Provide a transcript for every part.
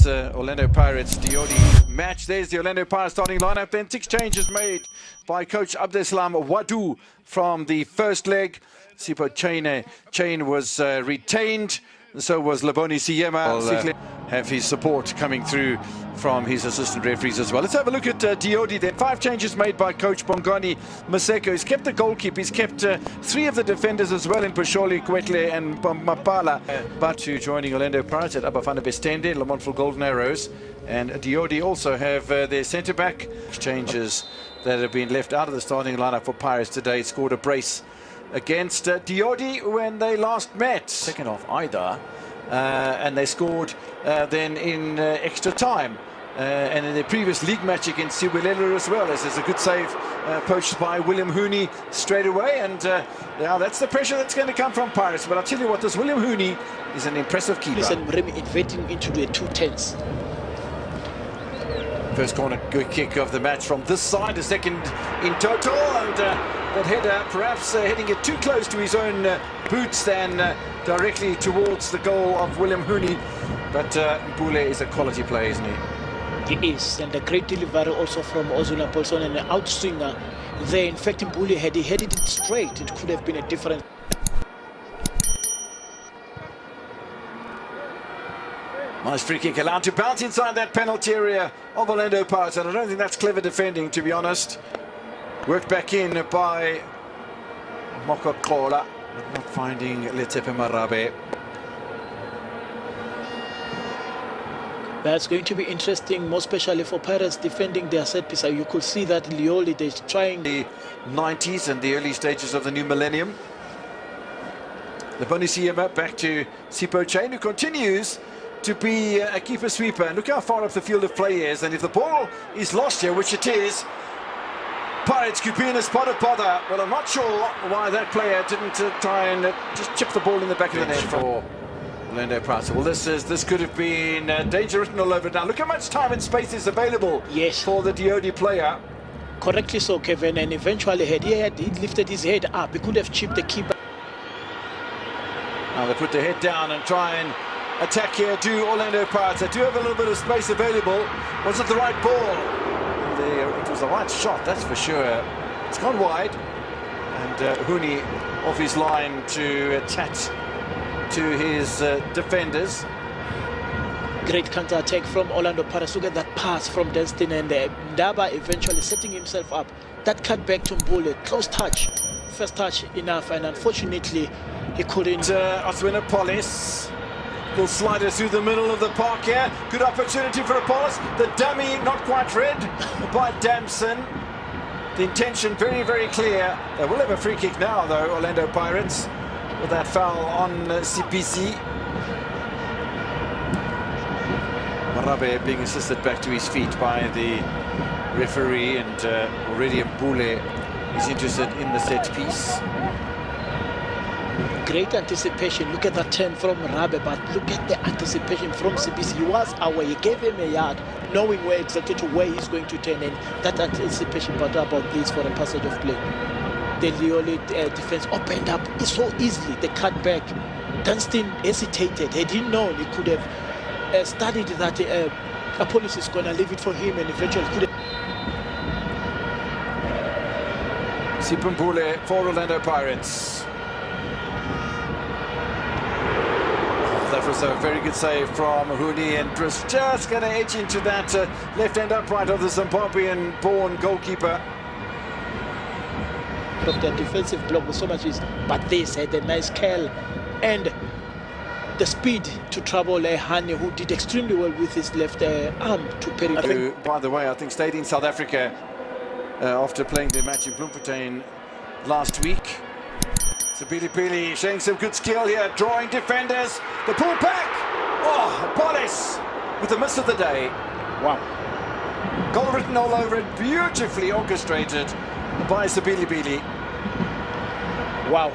this Orlando Pirates Diodi match. There's the Orlando Pirates starting lineup. Then 6 changes made by coach Abdeslam Wadu from the first leg. Sipo Chain was retained. So was Laboni Siyema. Have his support coming through from his assistant referees as well. Let's have a look at Diodi then. 5 changes made by coach Bongani Maseko. He's kept the goalkeeper. He's kept 3 of the defenders as well in Pasholi, Kwetle and Mapala. But to joining Orlando Pirates at Abafana Bestende, Lamontfort Golden Arrows and Diodi also have their centre-back. Changes that have been left out of the starting lineup for Pirates today. Scored a brace against Diodi when they last met. Second half either. And they scored then in extra time. And in their previous league match against Sibulela as well, as there's a good save poached by William Hooney straight away. And yeah, that's the pressure that's going to come from Pirates. But I'll tell you what, this William Hooney is an impressive keeper. Listen, Remy inverting into the 2-10s. First corner good kick of the match from this side, a second in total, and that header perhaps hitting it too close to his own boots than directly towards the goal of William Hooney. But Mpule is a quality player, isn't he? He is, and a great delivery also from Ozuna Paulson and an outswinger there. In fact, Mpule, had he headed it straight, it could have been a different. Nice free kick, allowed to bounce inside that penalty area of Orlando Pirates, and I don't think that's clever defending, to be honest. Worked back in by Mokokola, not finding Letepe Marabe. That's going to be interesting, more especially for Pirates defending their set piece. You could see that LIOLI, they're trying. The 90s and the early stages of the new millennium. The Laboni Siyema back to Sipo Chain, who continues to be a keeper sweeper. And look how far up the field of play is, and if the ball is lost here, which it is, Pirates could be in a spot of bother. Well, I'm not sure why that player didn't try and just chip the ball in the back of the net for Orlando Pirates. Well, this could have been danger written all over it. Now look how much time and space is available for the Diodi player. Correctly so, Kevin, and eventually he lifted his head up. He could have chipped the keeper. Now they put their head down and try and attack here. Do Orlando Pirates. They do have a little bit of space available. Was it the right ball? It was the right shot, that's for sure. It's gone wide, and Hooney off his line to attach to his defenders. Great counter-attack from Orlando Pirates. Look at that pass from Destin, and Ndaba eventually setting himself up. That cut back to Mbule, close touch, first touch enough, and unfortunately he couldn't. Oswina Polis will slide us through the middle of the park here. Good opportunity for Apollos. The dummy not quite read by Damson. The intention very, very clear. They will have a free kick now, though, Orlando Pirates, with that foul on CPC. Marabe being assisted back to his feet by the referee, and already Mpule is interested in the set piece. Great anticipation. Look at that turn from Rabe, but look at the anticipation from CBC. He was away. He gave him a yard, knowing where exactly to where he's going to turn in. That anticipation, but about this for a passage of play. The LIOLI defense opened up so easily. The cutback. Dunstan hesitated. Had he known, he could have studied that Apollos is going to leave it for him, and eventually could have. Sipumpule for Orlando Pirates. That was a very good save from Hooney, and was just going to edge into that left-hand upright of the Zimbabwean-born goalkeeper. Of their defensive block with so much ease, but this had a nice curl and the speed to trouble Hani, who did extremely well with his left arm to Perry. By the way, I think stayed in South Africa after playing their match in Bloemfontein last week. So Pili showing some good skill here, drawing defenders. The pull back. Oh, Polis with the miss of the day. Wow. Goal written all over it, beautifully orchestrated by Sibilibili. Wow.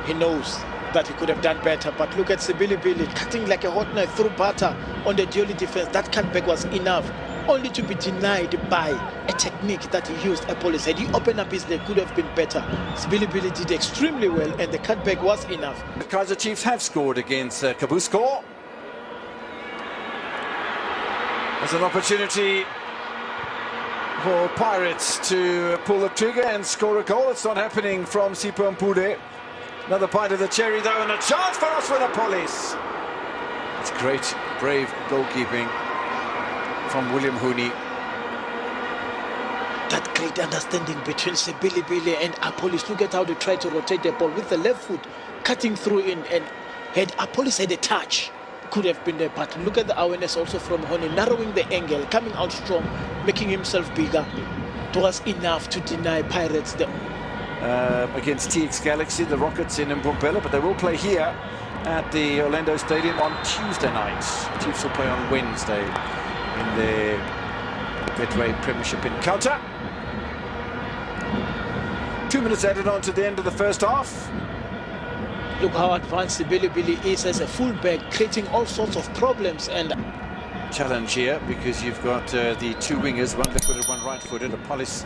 He knows that he could have done better, but look at Sibilibili cutting like a hot knife through butter on the Dioli defense. That cutback was enough, only to be denied by a technique that he used. Apollos, had he opened up his leg, could have been better. Sibilibili did extremely well, and the cutback was enough. The Kaizer Chiefs have scored against Kabusko. There's an opportunity for Pirates to pull the trigger and score a goal. It's not happening from Sipho Mpude. Another bite of the cherry though, and a chance for us with the police. It's great, brave goalkeeping from William Hooney. That great understanding between Sebilibili and Apolis. Look at how they try to rotate the ball with the left foot, cutting through in, and had Apolis had a touch, could have been there. But look at the awareness also from Hooney, narrowing the angle, coming out strong, making himself bigger. It was enough to deny Pirates the against TX Galaxy, the Rockets in Mpumpela, but they will play here at the Orlando Stadium on Tuesday night. Chiefs will play on Wednesday in the Betway Premiership encounter. 2 minutes added on to the end of the first half. Look how advanced Billy is as a fullback, creating all sorts of problems. And challenge here because you've got the two wingers, one left-footed, one right-footed. Apolis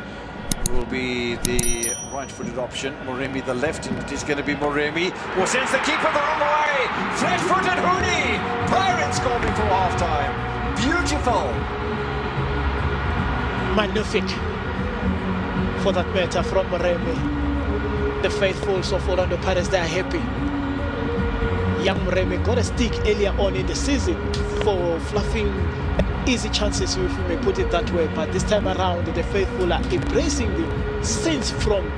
will be the right-footed option. Moremi the left, and it is going to be Moremi who sends the keeper the wrong way. Flat-footed Hooney. Pirates score before half-time. Beautiful. Magnific, for that matter, from Moremi. The faithfuls of Orlando Pirates, they are happy. Young Moremi got a stick earlier on in the season for fluffing easy chances, if we may put it that way. But this time around, the faithful are embracing the Saints from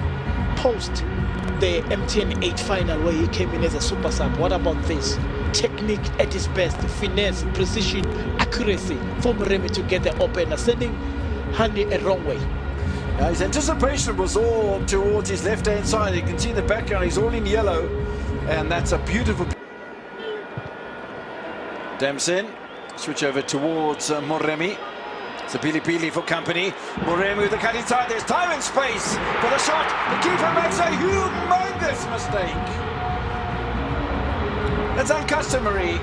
post the MTN 8 final, where he came in as a super sub. What about this? Technique at its best, finesse, precision, accuracy for Moremi to get the opener, sending Hani a wrong way. His anticipation was all towards his left-hand side. You can see in the background, he's all in yellow, and that's a beautiful. Damson, switch over towards Moremi. It's a Pili for company. Moremi with the cut inside. There's time and space for the shot. The keeper makes a humongous mistake. That's uncustomary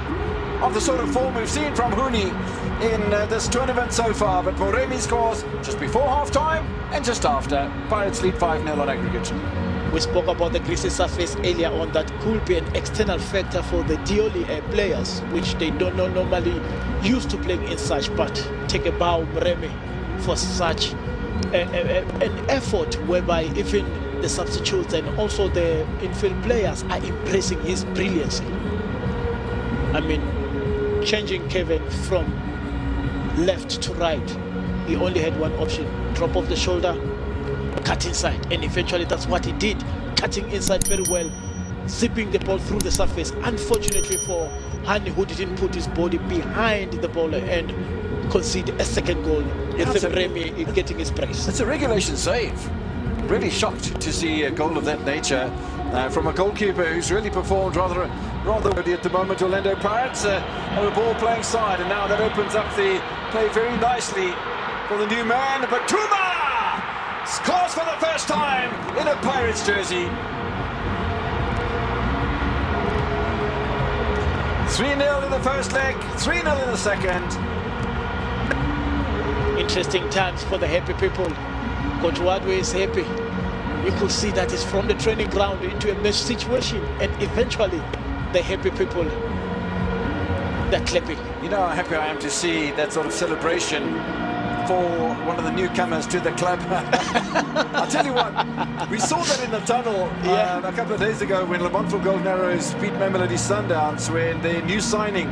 of the sort of form we've seen from Hooney in this tournament so far, but Moremi scores just before half-time and just after. Pirates lead 5-0 on aggregate. We spoke about the greasy surface earlier on. That could be an external factor for the LIOLI players, which they don't know normally used to playing in such. But take a bow, Moremi, for such an effort whereby even the substitutes and also the infield players are embracing his brilliance. I mean, changing Kevin from left to right, he only had one option: drop off the shoulder, cut inside, and eventually that's what he did, cutting inside very well, zipping the ball through the surface. Unfortunately for Hani, who didn't put his body behind the ball and concede a second goal, with Remy getting his praise. It's a regulation save. Really shocked to see a goal of that nature from a goalkeeper who's really performed rather at the moment. Orlando Pirates have a ball playing side, and now that opens up the play very nicely for the new man. Batuma scores for the first time in a Pirates jersey. 3-0 in the first leg, 3-0 in the second. Interesting times for the happy people. Coach Wadwe is happy. You could see that it's from the training ground into a match situation, and eventually the happy people, they're clapping. You know how happy I am to see that sort of celebration for one of the newcomers to the club. I'll tell you what, we saw that in the tunnel a couple of days ago when Lamontville Golden Arrows beat Mamelodi Sundowns, when the new signing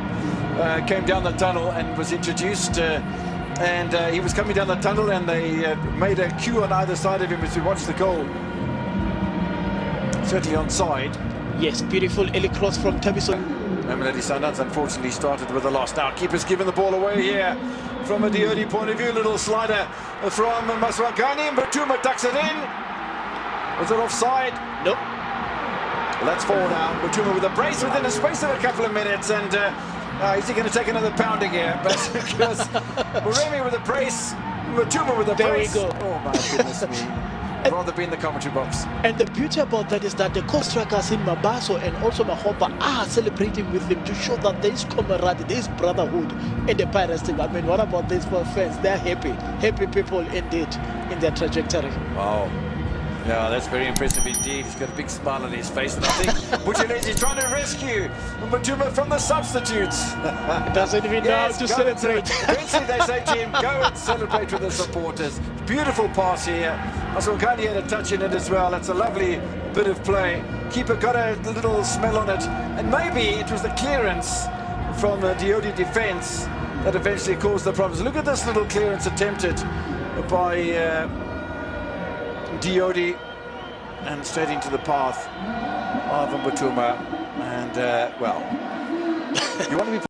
came down the tunnel and was introduced. And he was coming down the tunnel, and they made a queue on either side of him as we watched the goal. Certainly onside. Yes, beautiful early cross from Tabiso. Mamelodi Sundowns unfortunately started with a loss. Now keeper's given the ball away here from a DOD point of view. Little slider from Maswangani, but Batuma ducks it in. Was it offside? Nope. Well, that's 4 now. Batuma with a brace within a space of a couple of minutes, and is he going to take another pounding here? But because Moremi with a brace, Batuma with a brace. There we go. Oh my goodness me. I'd rather be in the commentary box. And the beauty about that is that the co-strikers in Mabaso and also Mahopa are celebrating with him to show that there is camaraderie, there is brotherhood in the Pirates team. I mean, what about these fans? They're happy. Happy people indeed in their trajectory. Wow. Yeah, that's very impressive indeed. He's got a big smile on his face, and I think Buthelezi is trying to rescue Matuma from the substitutes. He doesn't even know how to celebrate. Eventually they say to him, go and celebrate with the supporters. Beautiful pass here. Aswakani had a touch in it as well. It's a lovely bit of play. Keeper got a little smell on it, and maybe it was the clearance from the Diodi defence that eventually caused the problems. Look at this little clearance attempted by Diodi, and straight into the path of Matuma. And well, you want to be